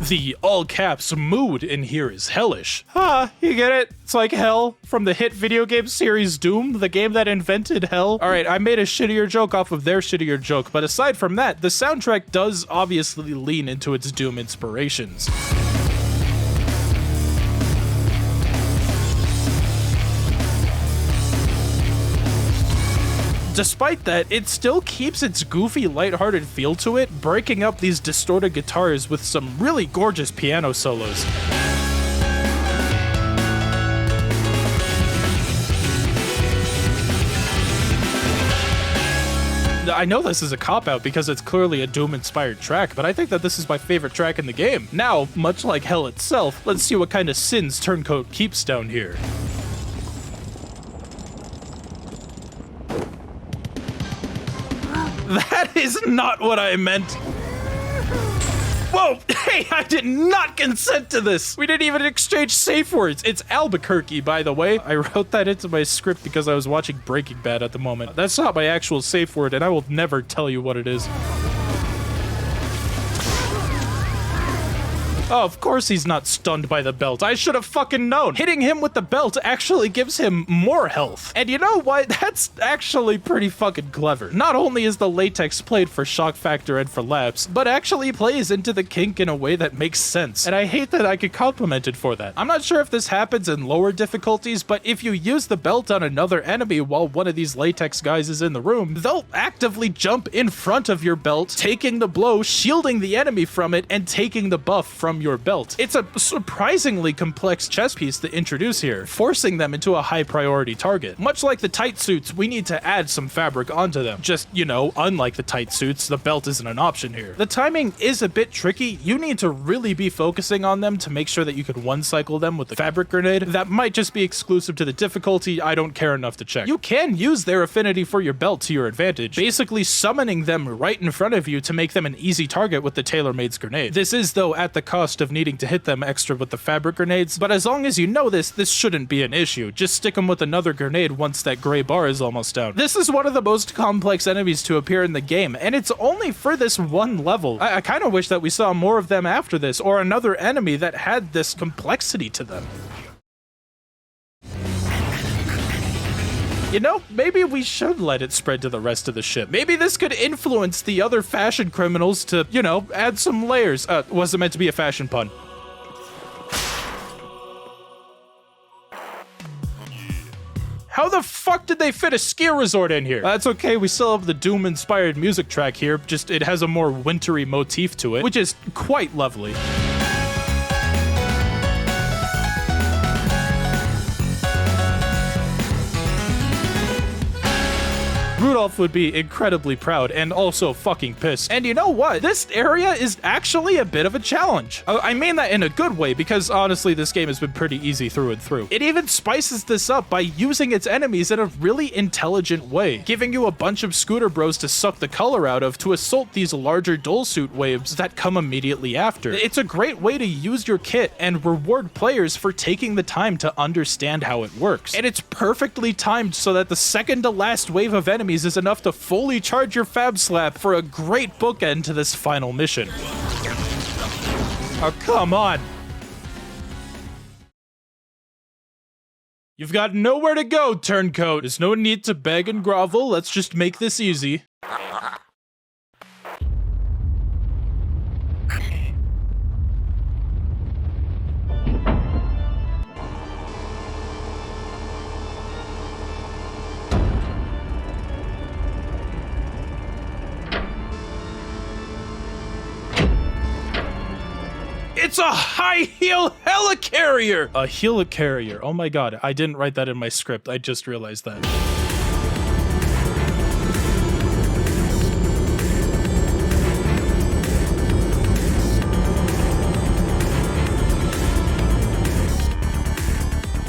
The all-caps mood in here is hellish. You get it? It's like hell from the hit video game series Doom, the game that invented hell. Alright, I made a shittier joke off of their shittier joke, but aside from that, the soundtrack does obviously lean into its Doom inspirations. Despite that, it still keeps its goofy, lighthearted feel to it, breaking up these distorted guitars with some really gorgeous piano solos. I know this is a cop-out because it's clearly a Doom-inspired track, but I think that this is my favorite track in the game. Now, much like hell itself, let's see what kind of sins Turncoat keeps down here. That is not what I meant. Whoa! Hey, I did not consent to this! We didn't even exchange safe words. It's Albuquerque, by the way. I wrote that into my script because I was watching Breaking Bad at the moment. That's not my actual safe word, and I will never tell you what it is. Oh, of course he's not stunned by the belt. I should have fucking known. Hitting him with the belt actually gives him more health. And you know what? That's actually pretty fucking clever. Not only is the latex played for shock factor and for laps, but actually plays into the kink in a way that makes sense. And I hate that I get complimented for that. I'm not sure if this happens in lower difficulties, but if you use the belt on another enemy while one of these latex guys is in the room, they'll actively jump in front of your belt, taking the blow, shielding the enemy from it, and taking the buff from your belt. It's a surprisingly complex chess piece to introduce here, forcing them into a high priority target. Much like the tight suits, we need to add some fabric onto them. Just, you know, unlike the tight suits, the belt isn't an option here. The timing is a bit tricky. You need to really be focusing on them to make sure that you can one cycle them with the fabric grenade. That might just be exclusive to the difficulty. I don't care enough to check. You can use their affinity for your belt to your advantage, basically summoning them right in front of you to make them an easy target with the tailor-made's grenade. This is, though, at the cost of needing to hit them extra with the fabric grenades, but as long as you know this shouldn't be an issue. Just stick them with another grenade once that gray bar is almost down. This is one of the most complex enemies to appear in the game, and it's only for this one level. I kind of wish that we saw more of them after this, or another enemy that had this complexity to them. You know, maybe we should let it spread to the rest of the ship. Maybe this could influence the other fashion criminals to, you know, add some layers. Wasn't meant to be a fashion pun. How the fuck did they fit a ski resort in here? That's okay, we still have the Doom-inspired music track here, just it has a more wintry motif to it, which is quite lovely. Rudolph would be incredibly proud and also fucking pissed. And you know what? This area is actually a bit of a challenge. I mean that in a good way, because honestly, this game has been pretty easy through and through. It even spices this up by using its enemies in a really intelligent way, giving you a bunch of scooter bros to suck the color out of to assault these larger dull suit waves that come immediately after. It's a great way to use your kit and reward players for taking the time to understand how it works. And it's perfectly timed so that the second to last wave of enemies is enough to fully charge your Fab Slap for a great bookend to this final mission. Oh, come on. You've got nowhere to go, Turncoat. There's no need to beg and grovel. Let's just make this easy. It's a high-heel helicarrier! A helicarrier. Oh my god, I didn't write that in my script. I just realized that.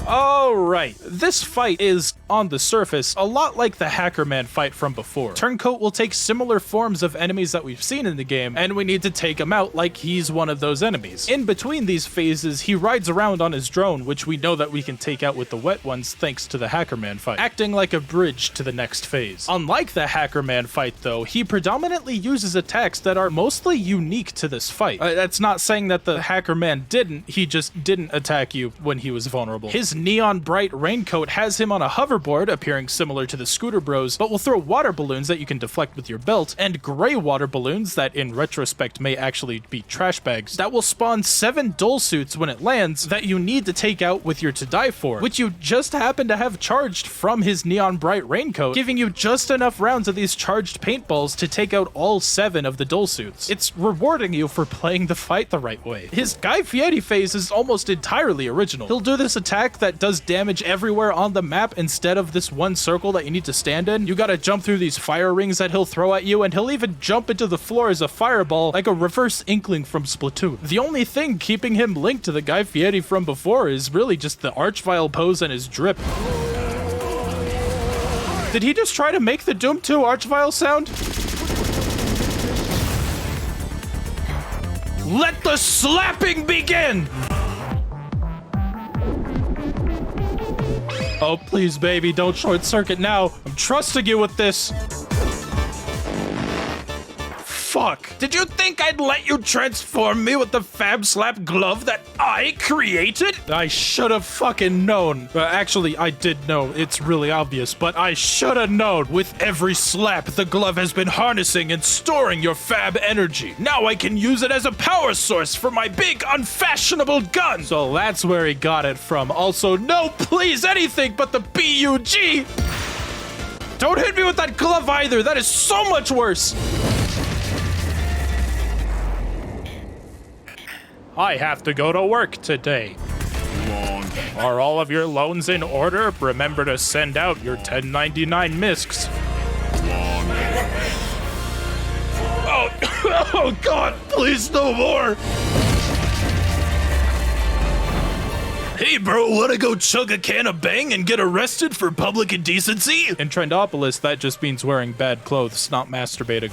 Alright, this fight is, on the surface, a lot like the Hacker Man fight from before. Turncoat will take similar forms of enemies that we've seen in the game, and we need to take him out like he's one of those enemies. In between these phases, he rides around on his drone, which we know that we can take out with the wet ones thanks to the Hacker Man fight, acting like a bridge to the next phase. Unlike the Hacker Man fight though, he predominantly uses attacks that are mostly unique to this fight. That's not saying that the Hacker Man didn't, he just didn't attack you when he was vulnerable. His neon bright raincoat has him on a hoverboard, appearing similar to the Scooter Bros, but will throw water balloons that you can deflect with your belt, and gray water balloons that in retrospect may actually be trash bags, that will spawn 7 dull suits when it lands that you need to take out with your To Die For, which you just happen to have charged from his neon bright raincoat, giving you just enough rounds of these charged paintballs to take out all 7 of the dull suits. It's rewarding you for playing the fight the right way. His Guy Fieri phase is almost entirely original. He'll do this attack that does damage everywhere on the map instead of this one circle that you need to stand in. You gotta jump through these fire rings that he'll throw at you, and he'll even jump into the floor as a fireball like a reverse Inkling from Splatoon. The only thing keeping him linked to the Guy Fieri from before is really just the Archvile pose and his drip. Did he just try to make the Doom 2 Archvile sound? Let the slapping begin! Oh, please, baby, don't short circuit now. I'm trusting you with this. Fuck. Did you think I'd let you transform me with the Fab Slap glove that I created? I should have fucking known. Actually, I did know. It's really obvious, but I should have known. With every slap, the glove has been harnessing and storing your Fab energy. Now I can use it as a power source for my big, unfashionable gun. So that's where he got it from. Also, no, please, anything but the BUG. Don't hit me with that glove either. That is so much worse. I have to go to work today. Are all of your loans in order? Remember to send out your 1099 MISCs. Oh God, please no more. Hey bro, wanna go chug a can of Bang and get arrested for public indecency? In Trendopolis, that just means wearing bad clothes, not masturbating.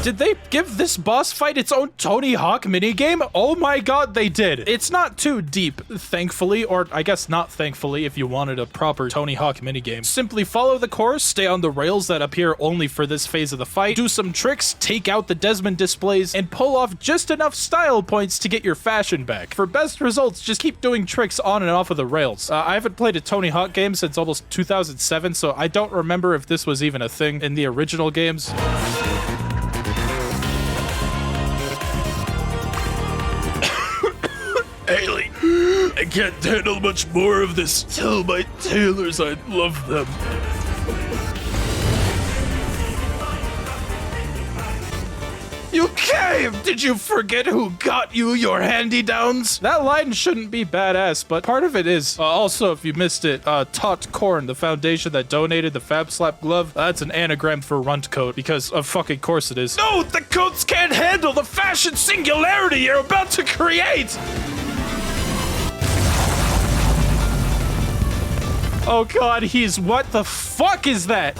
Did they give this boss fight its own Tony Hawk minigame? Oh my god, they did. It's not too deep, thankfully, or I guess not thankfully if you wanted a proper Tony Hawk minigame. Simply follow the course, stay on the rails that appear only for this phase of the fight, do some tricks, take out the Desmond displays, and pull off just enough style points to get your fashion back. For best results, just keep doing tricks on and off of the rails. I haven't played a Tony Hawk game since almost 2007, so I don't remember if this was even a thing in the original games. Haley, I can't handle much more of this. Tell my tailors I love them. You came! Did you forget who got you your hand-me-downs? That line shouldn't be badass, but part of it is. Also, if you missed it, Tot Corn, the foundation that donated the Fab Slap glove, that's an anagram for Runt Coat, because of fucking course it is. No, the coats can't handle the fashion singularity you're about to create! Oh god, he's... what the fuck is that?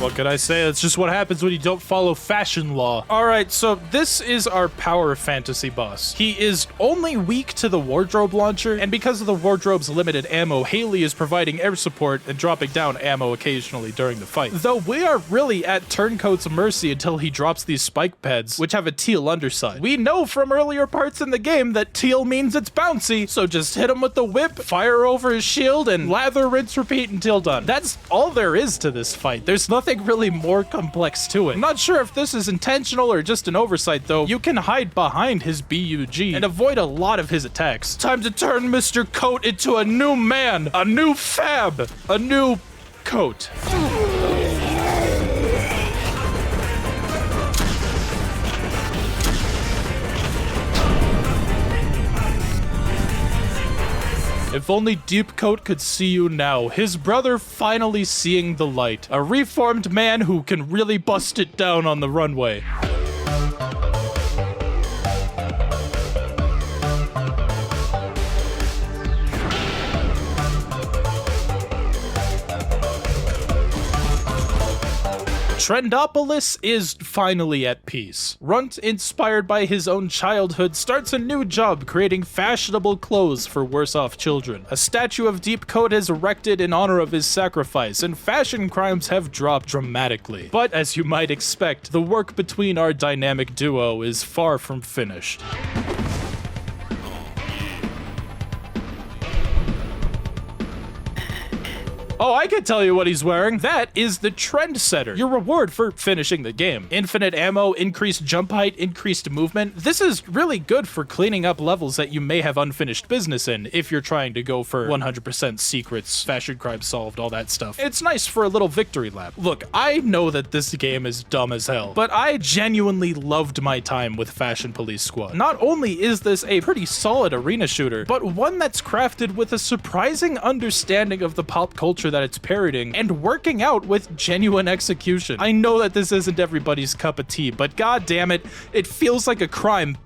What can I say? That's just what happens when you don't follow fashion law. Alright, so this is our power fantasy boss. He is only weak to the wardrobe launcher, and because of the wardrobe's limited ammo, Haley is providing air support and dropping down ammo occasionally during the fight. Though we are really at Turncoat's mercy until he drops these spike pads, which have a teal underside. We know from earlier parts in the game that teal means it's bouncy, so just hit him with the whip, fire over his shield, and lather, rinse, repeat until done. That's all there is to this fight. There's nothing really more complex to it. I'm not sure if this is intentional or just an oversight though. You can hide behind his BUG and avoid a lot of his attacks. Time to turn Mr. Coat into a new man, a new Fab, a new Coat. If only Deep Coat could see you now, his brother finally seeing the light. A reformed man who can really bust it down on the runway. Trendopolis is finally at peace. Runt, inspired by his own childhood, starts a new job creating fashionable clothes for worse-off children. A statue of Deep Coat is erected in honor of his sacrifice, and fashion crimes have dropped dramatically. But as you might expect, the work between our dynamic duo is far from finished. Oh, I can tell you what he's wearing. That is the Trendsetter, your reward for finishing the game. Infinite ammo, increased jump height, increased movement. This is really good for cleaning up levels that you may have unfinished business in if you're trying to go for 100% secrets, fashion crime solved, all that stuff. It's nice for a little victory lap. Look, I know that this game is dumb as hell, but I genuinely loved my time with Fashion Police Squad. Not only is this a pretty solid arena shooter, but one that's crafted with a surprising understanding of the pop culture that it's parodying and working out with genuine execution. I know that this isn't everybody's cup of tea, but god damn it, it feels like a crime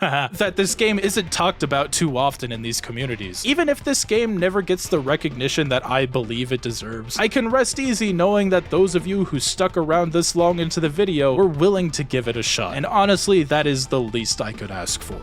that this game isn't talked about too often in these communities. Even if this game never gets the recognition that I believe it deserves, I can rest easy knowing that those of you who stuck around this long into the video were willing to give it a shot. And honestly, that is the least I could ask for.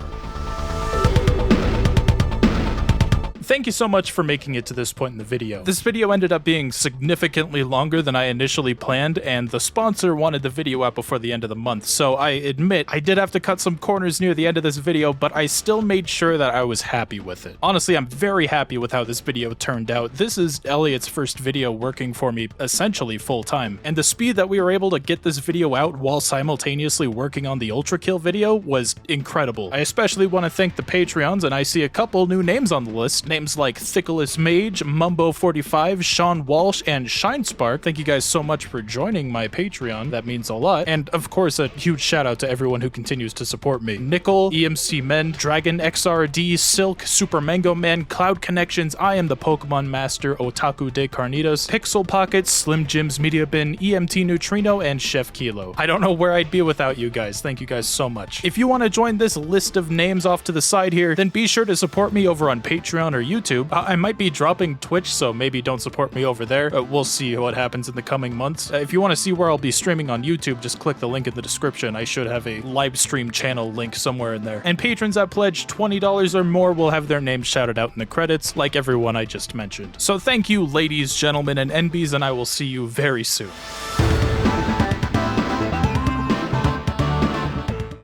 Thank you so much for making it to this point in the video. This video ended up being significantly longer than I initially planned, and the sponsor wanted the video out before the end of the month, so I admit I did have to cut some corners near the end of this video, but I still made sure that I was happy with it. Honestly, I'm very happy with how this video turned out. This is Elliot's first video working for me essentially full-time, and the speed that we were able to get this video out while simultaneously working on the Ultra Kill video was incredible. I especially want to thank the Patreons, and I see a couple new names on the list. Names like Thickless Mage, Mumbo45, Sean Walsh, and Shinespark. Thank you guys so much for joining my Patreon. That means a lot. And of course, a huge shout out to everyone who continues to support me. Nickel, EMC Men, Dragon XRD, Silk, Super Mango Man, Cloud Connections, I Am the Pokemon Master, Otaku de Carnitas, Pixel Pocket, Slim Jim's Media Bin, EMT Neutrino, and Chef Kilo. I don't know where I'd be without you guys. Thank you guys so much. If you want to join this list of names off to the side here, then be sure to support me over on Patreon or YouTube. I might be dropping Twitch, so maybe don't support me over there. We'll see what happens in the coming months. If you want to see where I'll be streaming on YouTube, just click the link in the description. I should have a live stream channel link somewhere in there. And patrons that pledge $20 or more will have their names shouted out in the credits, like everyone I just mentioned. So thank you, ladies, gentlemen, and NBs, and I will see you very soon.